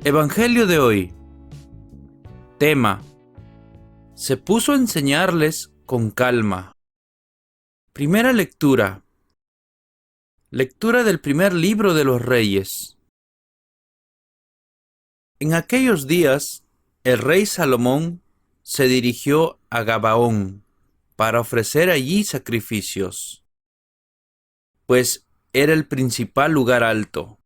Evangelio de hoy. Tema: se puso a enseñarles con calma. Primera lectura. Lectura del primer libro de los Reyes. En aquellos días, el rey Salomón se dirigió a Gabaón para ofrecer allí sacrificios, pues era el principal lugar alto.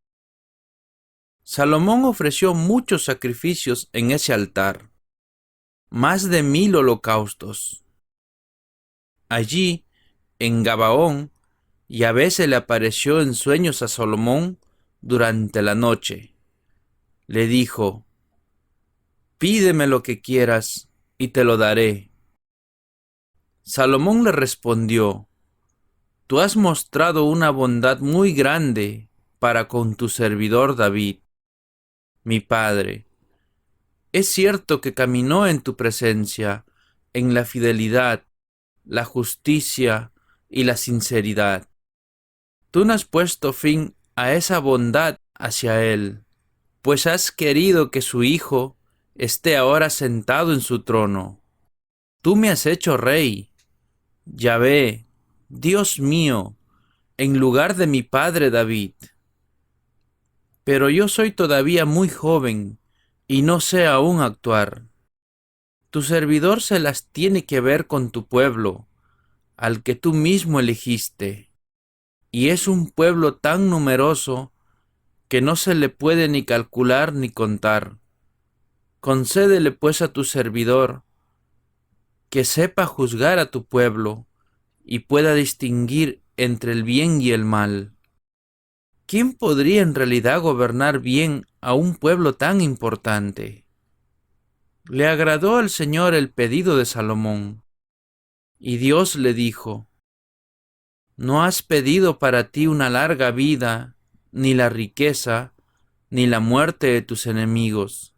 Salomón ofreció muchos sacrificios en ese altar, más de 1000 holocaustos. Allí, en Gabaón, Yahvé se le apareció en sueños a Salomón durante la noche. Le dijo: «Pídeme lo que quieras y te lo daré». Salomón le respondió: «Tú has mostrado una bondad muy grande para con tu servidor David, mi padre. Es cierto que caminó en tu presencia en la fidelidad, la justicia y la sinceridad. Tú no has puesto fin a esa bondad hacia él, pues has querido que su hijo esté ahora sentado en su trono. Tú me has hecho rey, Yahvé, Dios mío, en lugar de mi padre David. Pero yo soy todavía muy joven y no sé aún actuar. Tu servidor se las tiene que ver con tu pueblo, al que tú mismo elegiste, y es un pueblo tan numeroso que no se le puede ni calcular ni contar. Concédele pues a tu servidor que sepa juzgar a tu pueblo y pueda distinguir entre el bien y el mal. ¿Quién podría en realidad gobernar bien a un pueblo tan importante?». Le agradó al Señor el pedido de Salomón, y Dios le dijo: «No has pedido para ti una larga vida, ni la riqueza, ni la muerte de tus enemigos,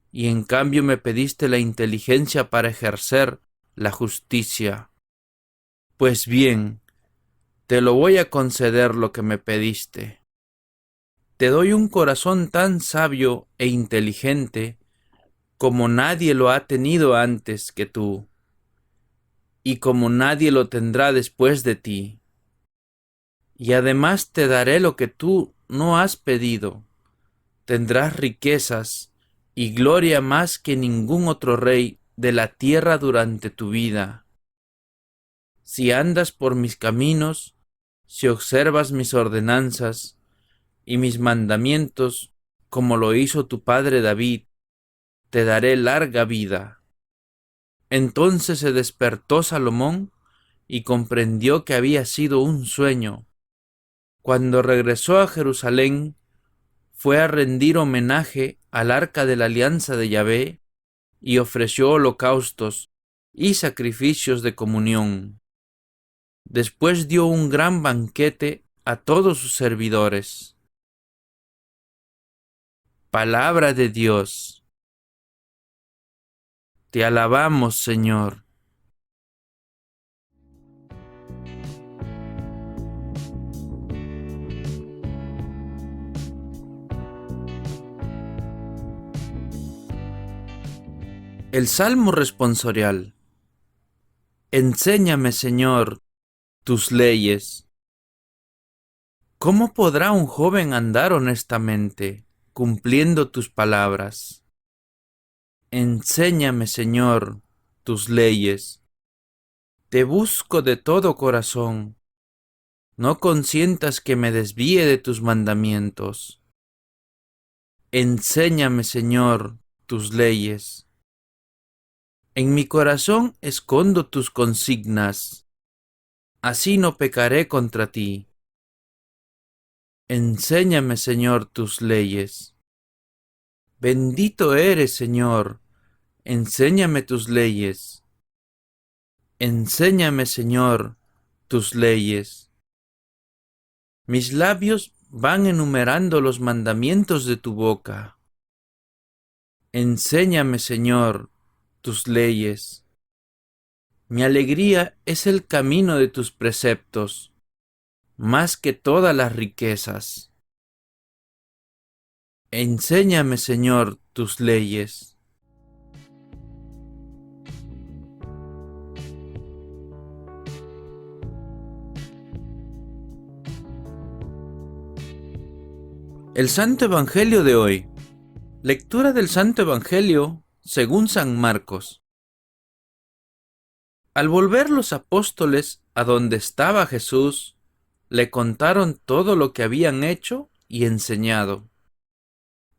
y en cambio me pediste la inteligencia para ejercer la justicia. Pues bien, te lo voy a conceder lo que me pediste. Te doy un corazón tan sabio e inteligente como nadie lo ha tenido antes que tú, y como nadie lo tendrá después de ti. Y además te daré lo que tú no has pedido. Tendrás riquezas y gloria más que ningún otro rey de la tierra durante tu vida. Si andas por mis caminos, si observas mis ordenanzas y mis mandamientos, como lo hizo tu padre David, te daré larga vida». Entonces se despertó Salomón y comprendió que había sido un sueño. Cuando regresó a Jerusalén, fue a rendir homenaje al arca de la alianza de Yahvé y ofreció holocaustos y sacrificios de comunión. Después dio un gran banquete a todos sus servidores. Palabra de Dios. Te alabamos, Señor. El Salmo responsorial. Enséñame, Señor, tus leyes. ¿Cómo podrá un joven andar honestamente, cumpliendo tus palabras? Enséñame, Señor, tus leyes. Te busco de todo corazón. No consientas que me desvíe de tus mandamientos. Enséñame, Señor, tus leyes. En mi corazón escondo tus consignas. Así no pecaré contra ti. Enséñame, Señor, tus leyes. Bendito eres, Señor. Enséñame tus leyes. Enséñame, Señor, tus leyes. Mis labios van enumerando los mandamientos de tu boca. Enséñame, Señor, tus leyes. Mi alegría es el camino de tus preceptos, más que todas las riquezas. Enséñame, Señor, tus leyes. El Santo Evangelio de hoy. Lectura del Santo Evangelio según San Marcos. Al volver los apóstoles a donde estaba Jesús, le contaron todo lo que habían hecho y enseñado.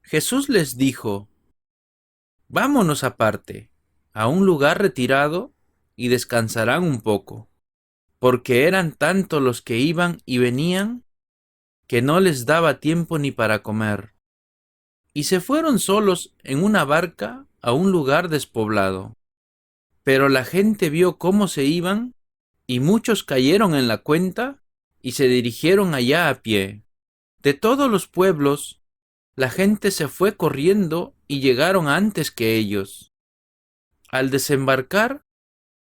Jesús les dijo: Vámonos aparte, a un lugar retirado, y descansarán un poco, porque eran tantos los que iban y venían, que no les daba tiempo ni para comer. Y se fueron solos en una barca a un lugar despoblado. Pero la gente vio cómo se iban, y muchos cayeron en la cuenta y se dirigieron allá a pie. De todos los pueblos, la gente se fue corriendo y llegaron antes que ellos. Al desembarcar,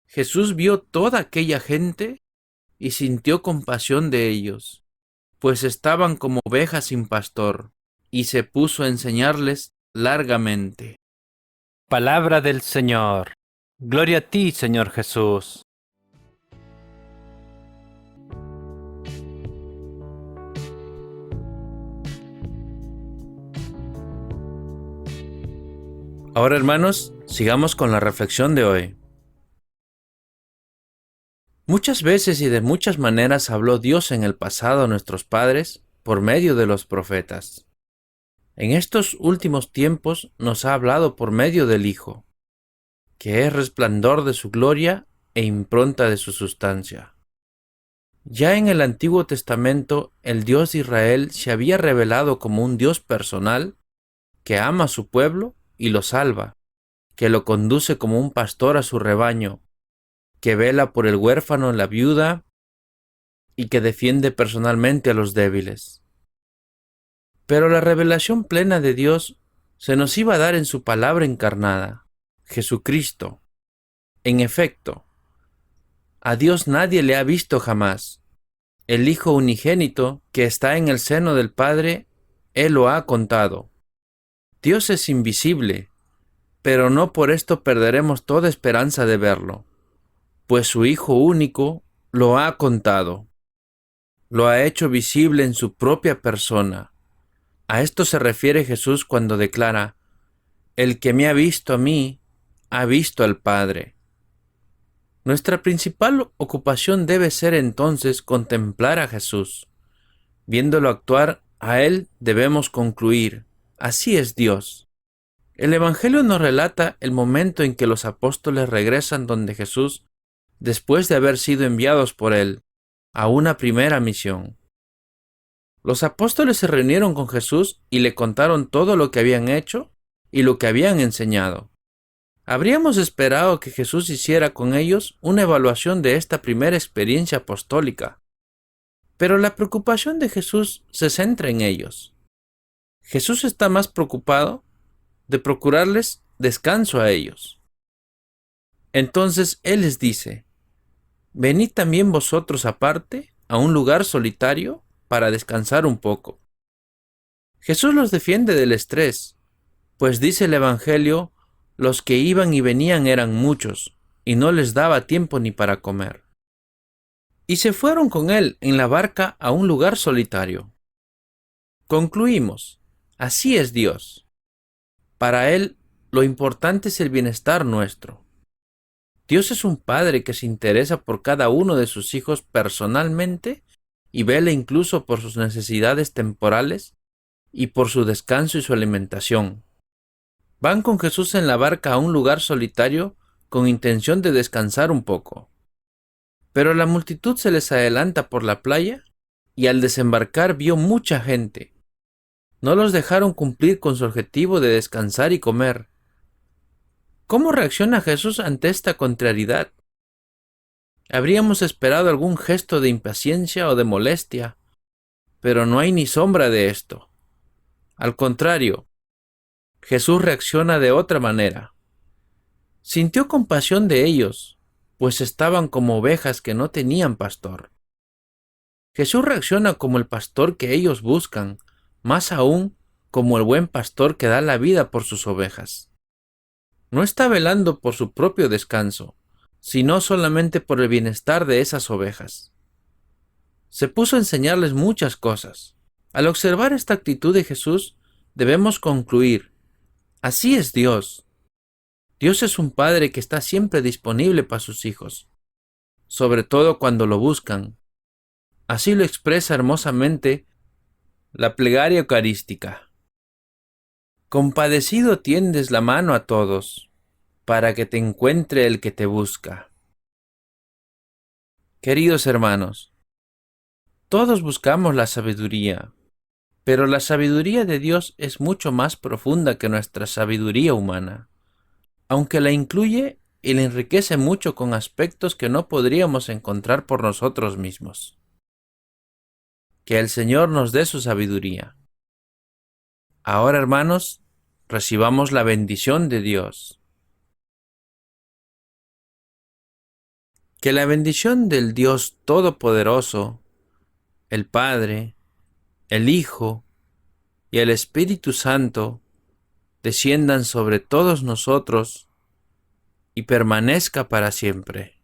Jesús vio toda aquella gente y sintió compasión de ellos, pues estaban como ovejas sin pastor, y se puso a enseñarles largamente. Palabra del Señor. Gloria a ti, Señor Jesús. Ahora, hermanos, sigamos con la reflexión de hoy. Muchas veces y de muchas maneras habló Dios en el pasado a nuestros padres por medio de los profetas. En estos últimos tiempos nos ha hablado por medio del Hijo, que es resplandor de su gloria e impronta de su sustancia. Ya en el Antiguo Testamento, el Dios de Israel se había revelado como un Dios personal que ama a su pueblo y lo salva, que lo conduce como un pastor a su rebaño, que vela por el huérfano, la viuda y que defiende personalmente a los débiles. Pero la revelación plena de Dios se nos iba a dar en su palabra encarnada, Jesucristo. En efecto, a Dios nadie le ha visto jamás. El Hijo unigénito que está en el seno del Padre, Él lo ha contado. Dios es invisible, pero no por esto perderemos toda esperanza de verlo, pues su Hijo único lo ha contado. Lo ha hecho visible en su propia persona. A esto se refiere Jesús cuando declara: El que me ha visto a mí, ha visto al Padre. Nuestra principal ocupación debe ser entonces contemplar a Jesús. Viéndolo actuar, a Él debemos concluir: así es Dios. El Evangelio nos relata el momento en que los apóstoles regresan donde Jesús, después de haber sido enviados por Él a una primera misión. Los apóstoles se reunieron con Jesús y le contaron todo lo que habían hecho y lo que habían enseñado. Habríamos esperado que Jesús hiciera con ellos una evaluación de esta primera experiencia apostólica, pero la preocupación de Jesús se centra en ellos. Jesús está más preocupado de procurarles descanso a ellos. Entonces Él les dice: Venid también vosotros aparte a un lugar solitario para descansar un poco. Jesús los defiende del estrés, pues dice el Evangelio: los que iban y venían eran muchos, y no les daba tiempo ni para comer. Y se fueron con Él en la barca a un lugar solitario. Concluimos: así es Dios. Para Él, lo importante es el bienestar nuestro. Dios es un Padre que se interesa por cada uno de sus hijos personalmente y vela incluso por sus necesidades temporales y por su descanso y su alimentación. Van con Jesús en la barca a un lugar solitario con intención de descansar un poco. Pero la multitud se les adelanta por la playa y al desembarcar vio mucha gente. No los dejaron cumplir con su objetivo de descansar y comer. ¿Cómo reacciona Jesús ante esta contrariedad? Habríamos esperado algún gesto de impaciencia o de molestia, pero no hay ni sombra de esto. Al contrario, Jesús reacciona de otra manera. Sintió compasión de ellos, pues estaban como ovejas que no tenían pastor. Jesús reacciona como el pastor que ellos buscan, más aún como el buen pastor que da la vida por sus ovejas. No está velando por su propio descanso, sino solamente por el bienestar de esas ovejas. Se puso a enseñarles muchas cosas. Al observar esta actitud de Jesús, debemos concluir: así es Dios. Dios es un Padre que está siempre disponible para sus hijos, sobre todo cuando lo buscan. Así lo expresa hermosamente la plegaria eucarística. Compadecido tiendes la mano a todos, para que te encuentre el que te busca. Queridos hermanos, todos buscamos la sabiduría, pero la sabiduría de Dios es mucho más profunda que nuestra sabiduría humana, aunque la incluye y la enriquece mucho con aspectos que no podríamos encontrar por nosotros mismos. Que el Señor nos dé su sabiduría. Ahora, hermanos, recibamos la bendición de Dios. Que la bendición del Dios Todopoderoso, el Padre, el Hijo y el Espíritu Santo desciendan sobre todos nosotros y permanezca para siempre.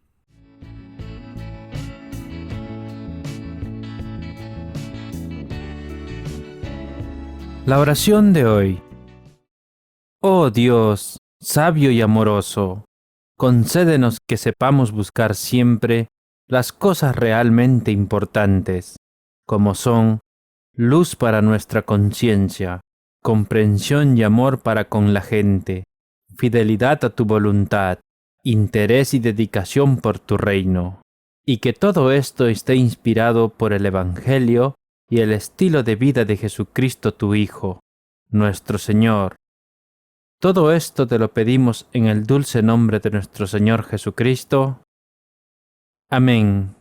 La oración de hoy. Oh Dios, sabio y amoroso, concédenos que sepamos buscar siempre las cosas realmente importantes, como son luz para nuestra conciencia, comprensión y amor para con la gente, fidelidad a tu voluntad, interés y dedicación por tu reino, y que todo esto esté inspirado por el Evangelio y el estilo de vida de Jesucristo tu Hijo, nuestro Señor. Todo esto te lo pedimos en el dulce nombre de nuestro Señor Jesucristo. Amén.